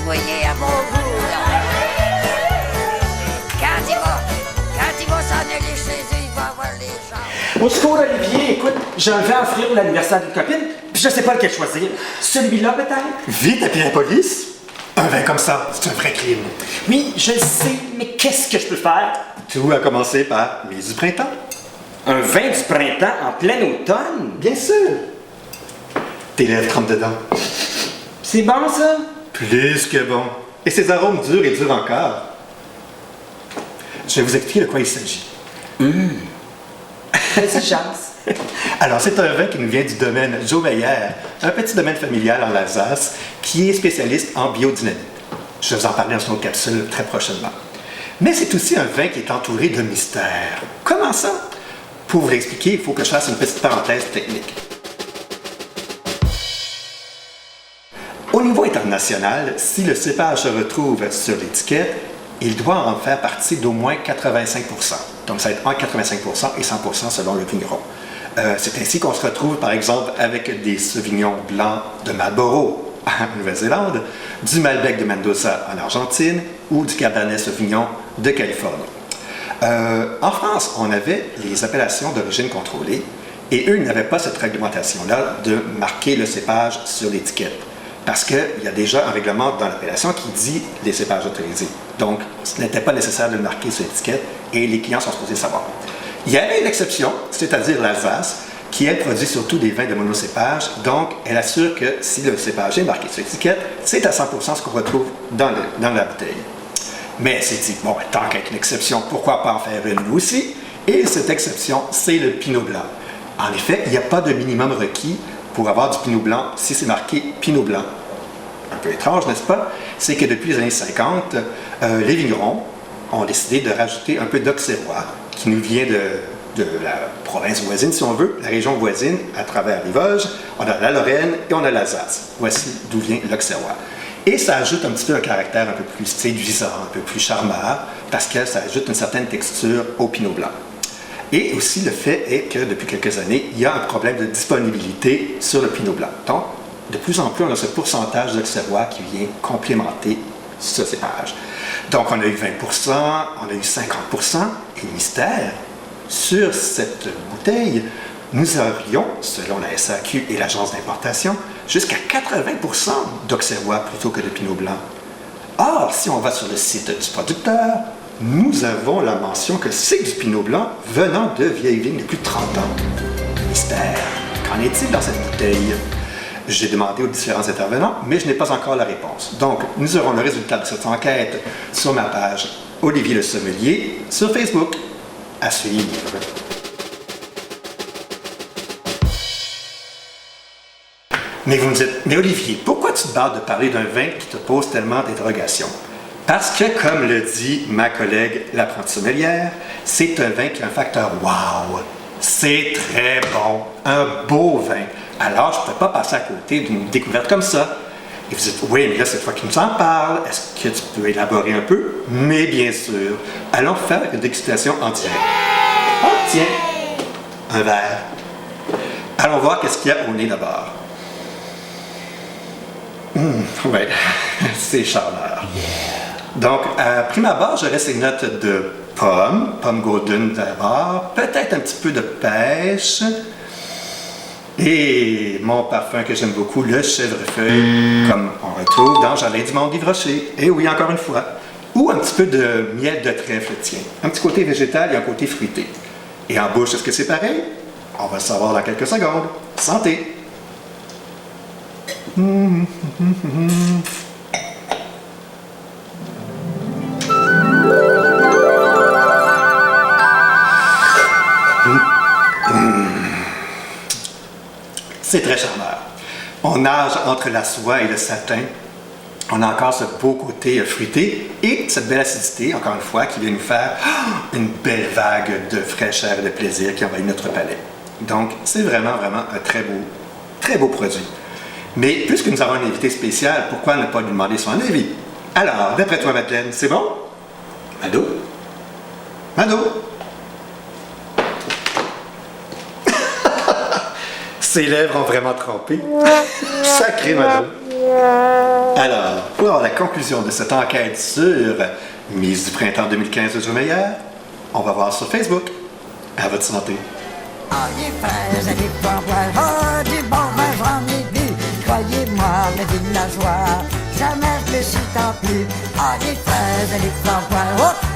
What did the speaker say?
voyez, à mon goût, là. Quand il va s'en aller chez eux, il va avoir les gens. Au secours, Olivier, écoute, j'ai un vin à offrir pour l'anniversaire d'une copine, puis je sais pas lequel choisir. Celui-là, peut-être? Vite, appelez la police. Un vin comme ça, c'est un vrai crime. Oui, je sais, mais qu'est-ce que je peux faire? Tout a commencé par Mise du printemps. Un vin du printemps en plein automne? Bien sûr. Tes lèvres trempent dedans. C'est bon, ça? Plus que bon. Et ses arômes durent et durent encore. Je vais vous expliquer de quoi il s'agit. Vas-y, chance. Alors, c'est un vin qui nous vient du domaine Jaumeyer, un petit domaine familial en Alsace qui est spécialiste en biodynamite. Je vais vous en parler dans une autre capsule très prochainement. Mais c'est aussi un vin qui est entouré de mystères. Comment ça? Pour vous l'expliquer, il faut que je fasse une petite parenthèse technique. Au niveau international, si le cépage se retrouve sur l'étiquette, il doit en faire partie d'au moins 85 %. Donc, ça va être entre 85 % et 100 % selon le vigneron. C'est ainsi qu'on se retrouve, par exemple, avec des sauvignons blancs de Marlborough en Nouvelle-Zélande, du Malbec de Mendoza en Argentine ou du Cabernet Sauvignon de Californie. En France, on avait les appellations d'origine contrôlée et eux, ils n'avaient pas cette réglementation-là de marquer le cépage sur l'étiquette. Parce qu'il y a déjà un règlement dans l'appellation qui dit les cépages autorisés. Donc, ce n'était pas nécessaire de le marquer sur l'étiquette et les clients sont supposés savoir. Il y avait une exception, c'est-à-dire l'Alsace, qui, elle, produit surtout des vins de monocépage. Donc, elle assure que si le cépage est marqué sur l'étiquette, c'est à 100 % ce qu'on retrouve dans la bouteille. Mais elle s'est dit, bon, tant qu'à être une exception, pourquoi pas en faire une nous aussi? Et cette exception, c'est le Pinot Blanc. En effet, il n'y a pas de minimum requis pour avoir du Pinot Blanc si c'est marqué Pinot Blanc. Un peu étrange, n'est-ce pas? C'est que depuis les années 50, les vignerons ont décidé de rajouter un peu d'auxerrois qui nous vient de la province voisine, si on veut, la région voisine, à travers les Vosges. On a la Lorraine et on a l'Alsace. Voici d'où vient l'auxerrois. Et ça ajoute un petit peu un caractère un peu plus séduisant, un peu plus charmeur, parce que ça ajoute une certaine texture au Pinot Blanc. Et aussi, le fait est que depuis quelques années, il y a un problème de disponibilité sur le Pinot Blanc. Donc, de plus en plus, on a ce pourcentage d'auxerrois qui vient complémenter ce cépage. Donc, on a eu 20 %, on a eu 50 %, et le mystère, sur cette bouteille, nous aurions, selon la SAQ et l'agence d'importation, jusqu'à 80 % d'auxerrois plutôt que de Pinot Blanc. Or, si on va sur le site du producteur, nous avons la mention que c'est du Pinot Blanc venant de vieilles vignes de plus de 30 ans. Mystère. Qu'en est-il dans cette bouteille? J'ai demandé aux différents intervenants, mais je n'ai pas encore la réponse. Donc, nous aurons le résultat de cette enquête sur ma page Olivier le Sommelier sur Facebook. À suivre. Mais vous me dites, mais Olivier, pourquoi tu te barres de parler d'un vin qui te pose tellement d'interrogations? Parce que, comme le dit ma collègue l'apprentie sommelière, c'est un vin qui a un facteur wow. C'est très bon, un beau vin. Alors, je ne peux pas passer à côté d'une découverte comme ça. Et vous dites, oui, mais là, c'est toi qui nous en parles. Est-ce que tu peux élaborer un peu? Mais bien sûr. Allons faire une dégustation en direct. Ah, tiens, un verre. Allons voir qu'est-ce qu'il y a au nez d'abord. Oui, c'est charmeur. Donc, à prime abord, j'aurais ces notes de pomme golden d'abord, peut-être un petit peu de pêche, et mon parfum que j'aime beaucoup, le chèvrefeuille, comme on retrouve dans Jardin du Monde d'Yves Rocher. Et oui, encore une fois. Ou un petit peu de miel de trèfle, tiens. Un petit côté végétal et un côté fruité. Et en bouche, est-ce que c'est pareil? On va le savoir dans quelques secondes. Santé! C'est très charmeur. On nage entre la soie et le satin. On a encore ce beau côté fruité et cette belle acidité, encore une fois, qui vient nous faire une belle vague de fraîcheur et de plaisir qui envahit notre palais. Donc, c'est vraiment, vraiment un très beau produit. Mais puisque nous avons un invité spécial, pourquoi ne pas lui demander son avis? Alors, d'après toi, Madeleine, c'est bon? Mado? Mado? Ses lèvres ont vraiment trempé. Sacré Mado. Alors, pour avoir la conclusion de cette enquête sur Mise du printemps 2015 de Joe Meyer, on va voir sur Facebook. À votre santé. Ah, les fraises et les framboises, oh, du bon vin, j'en ai bu. Croyez-moi, mes villageois, jamais je me suis tant plu. Ah, les fraises et les framboises, oh,